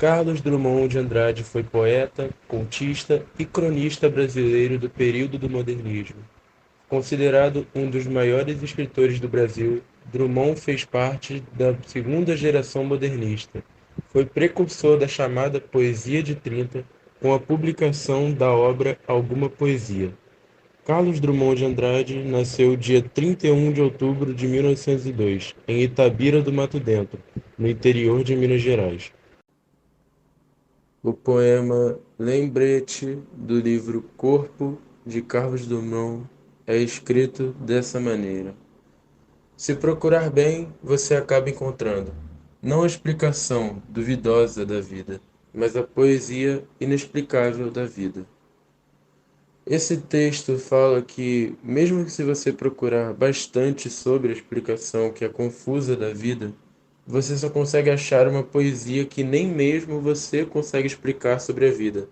Carlos Drummond de Andrade foi poeta, contista e cronista brasileiro do período do modernismo. Considerado um dos maiores escritores do Brasil, Drummond fez parte da segunda geração modernista. Foi precursor da chamada Poesia de 30, com a publicação da obra Alguma Poesia. Carlos Drummond de Andrade nasceu dia 31 de outubro de 1902, em Itabira do Mato Dentro, no interior de Minas Gerais. O poema Lembrete, do livro Corpo, de Carlos Drummond, é escrito dessa maneira. Se procurar bem, você acaba encontrando, não a explicação duvidosa da vida, mas a poesia inexplicável da vida. Esse texto fala que, mesmo que se você procurar bastante sobre a explicação que é confusa da vida, você só consegue achar uma poesia que nem mesmo você consegue explicar sobre a vida,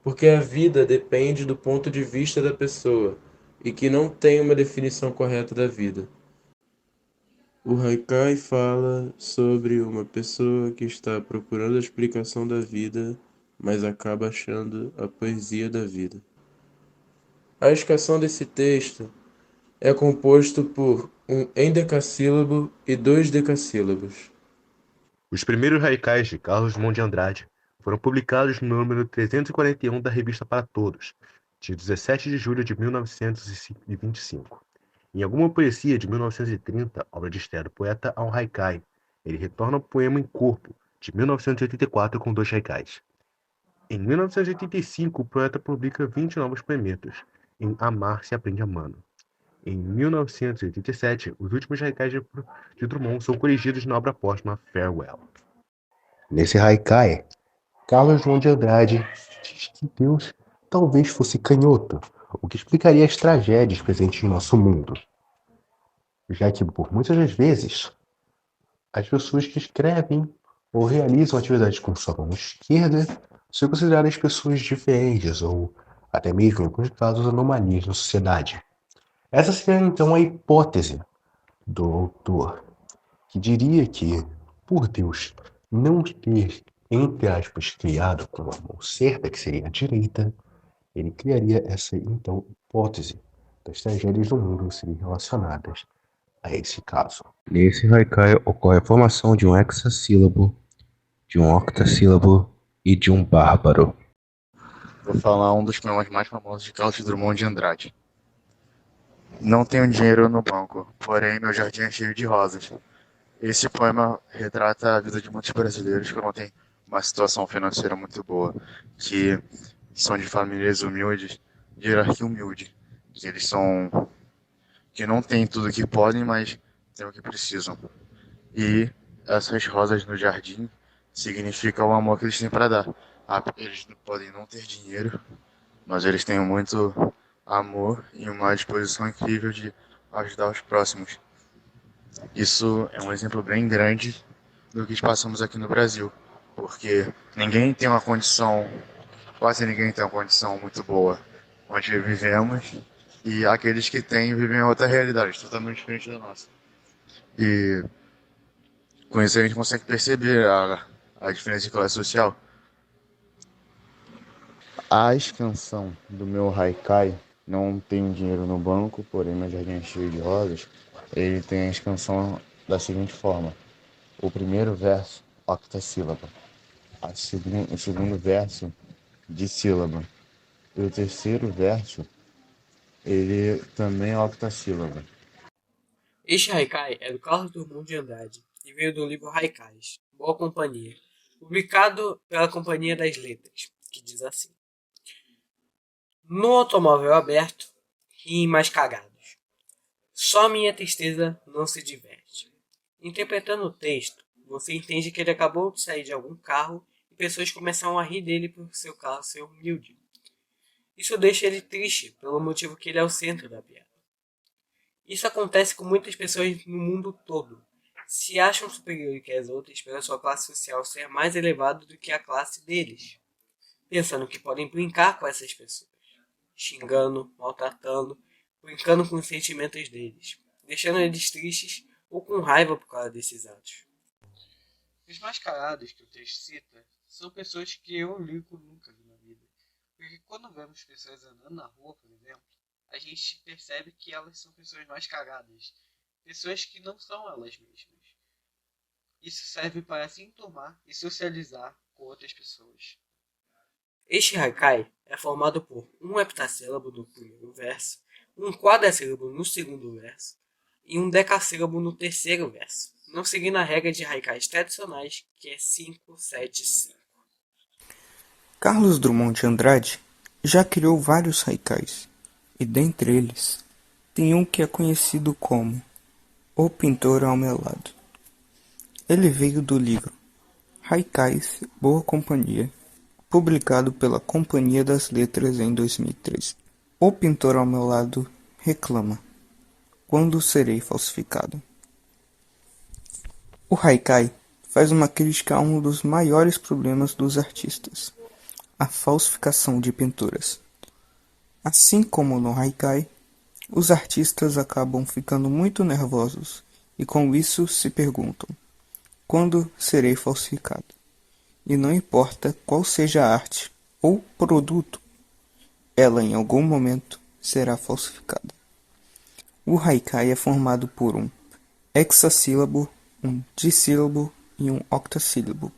porque a vida depende do ponto de vista da pessoa e que não tem uma definição correta da vida. O Haikai fala sobre uma pessoa que está procurando a explicação da vida, mas acaba achando a poesia da vida. A escassão desse texto é composto por um endecassílabo e dois decassílabos. Os primeiros haikais de Carlos Drummond de Andrade foram publicados no número 341 da Revista para Todos, de 17 de julho de 1925. Em Alguma Poesia, de 1930, obra de estreia do poeta ao haikai, ele retorna ao poema em corpo, de 1984, com dois haikais. Em 1985, o poeta publica 20 novos poemetos, em Amar se aprende amando. Em 1987, os últimos haikais de Drummond são corrigidos na obra póstuma Farewell. Nesse haikai, Carlos João de Andrade diz que Deus talvez fosse canhoto, o que explicaria as tragédias presentes em nosso mundo, já que, por muitas das vezes, as pessoas que escrevem ou realizam atividades com sua mão esquerda são consideradas pessoas diferentes ou, até mesmo, em alguns casos, anomalias na sociedade. Essa seria, então, a hipótese do autor, que diria que, por Deus não ter, entre aspas, criado com a mão certa, que seria a direita, ele criaria essa, então, hipótese das tragédias do mundo serem relacionadas a esse caso. Nesse haikai ocorre a formação de um hexassílabo, de um octassílabo e de um bárbaro. Vou falar um dos poemas mais famosos de Carlos Drummond de Andrade. Não tenho dinheiro no banco, porém meu jardim é cheio de rosas. Esse poema retrata a vida de muitos brasileiros que não têm uma situação financeira muito boa, que são de famílias humildes, de hierarquia humilde, que eles são que não têm tudo que podem, mas têm o que precisam. E essas rosas no jardim significam o amor que eles têm para dar. Eles podem não ter dinheiro, mas eles têm muito amor e uma disposição incrível de ajudar os próximos. Isso é um exemplo bem grande do que passamos aqui no Brasil, porque ninguém tem uma condição, quase ninguém tem uma condição muito boa onde vivemos, e aqueles que têm vivem em outra realidade, totalmente diferente da nossa. E com isso a gente consegue perceber a diferença de classe social. A excansão do meu haikai, não tenho dinheiro no banco, porém meu jardim é cheio de rosas, ele tem a excansão da seguinte forma. O primeiro verso, octassílaba. O segundo verso, dissílaba. E o terceiro verso, ele também é octassílaba. Este haikai é do Carlos Drummond de Andrade e veio do livro Haikais, Boa Companhia, publicado pela Companhia das Letras, que diz assim: No automóvel aberto, riem mais cagados. Só minha tristeza não se diverte. Interpretando o texto, você entende que ele acabou de sair de algum carro e pessoas começaram a rir dele por seu carro ser humilde. Isso deixa ele triste pelo motivo que ele é o centro da piada. Isso acontece com muitas pessoas no mundo todo. Se acham superiores que as outras pela sua classe social ser mais elevada do que a classe deles, pensando que podem brincar com essas pessoas, xingando, maltratando, brincando com os sentimentos deles, deixando eles tristes ou com raiva por causa desses atos. Os mascarados que o texto cita são pessoas que eu nunca vi na vida. Porque quando vemos pessoas andando na rua, por exemplo, a gente percebe que elas são pessoas mascaradas. Pessoas que não são elas mesmas. Isso serve para se enturmar e socializar com outras pessoas. Este haikai é formado por um heptassílabo no primeiro verso, um quadrassílabo no segundo verso e um decassílabo no terceiro verso, não seguindo a regra de haikais tradicionais, que é 5-7-5. Carlos Drummond de Andrade já criou vários haikais, e dentre eles tem um que é conhecido como O Pintor ao Meu Lado. Ele veio do livro Haikais Boa Companhia, publicado pela Companhia das Letras em 2013. O Pintor ao Meu Lado reclama: quando serei falsificado? O haikai faz uma crítica a um dos maiores problemas dos artistas, a falsificação de pinturas. Assim como no haikai, os artistas acabam ficando muito nervosos e com isso se perguntam: quando serei falsificado? E não importa qual seja a arte ou produto, ela em algum momento será falsificada. O haikai é formado por um hexassílabo, um dissílabo e um octassílabo.